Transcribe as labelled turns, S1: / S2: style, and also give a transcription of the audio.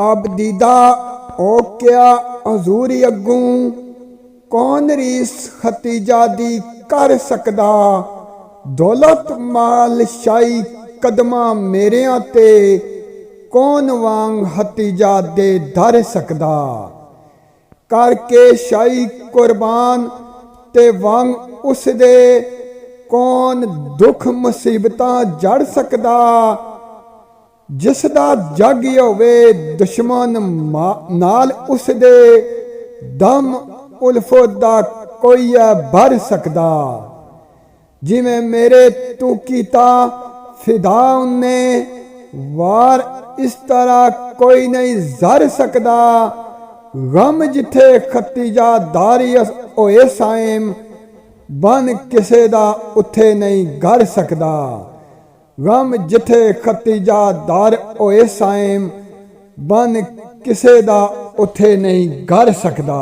S1: आबदीदा ओ क्या हजूरी अगू कौन रीस खतीजा दी कर सकदा। दौलत माल शाही कदमा मेरियां ते कौन वांग हतीजा दे धर सकदा। करके शाही कुर्बान ते वांग उस दे कौन दुख मुसीबतां जड़ सकदा। जिसदा जग होवे दुश्मन नाल उस दे दम उल्फत दा कोई भर सकदा। जिवें मेरे तू कीता फिदा उन्ने वार इस तरह कोई नहीं जर सकदा। गम जिथे खतीजा दारी होए साइम बन किसे दा उथे नहीं घर सकदा। गम जिथे खतीजा दार होए साइम बन किसे दा उथे नहीं घर सकदा।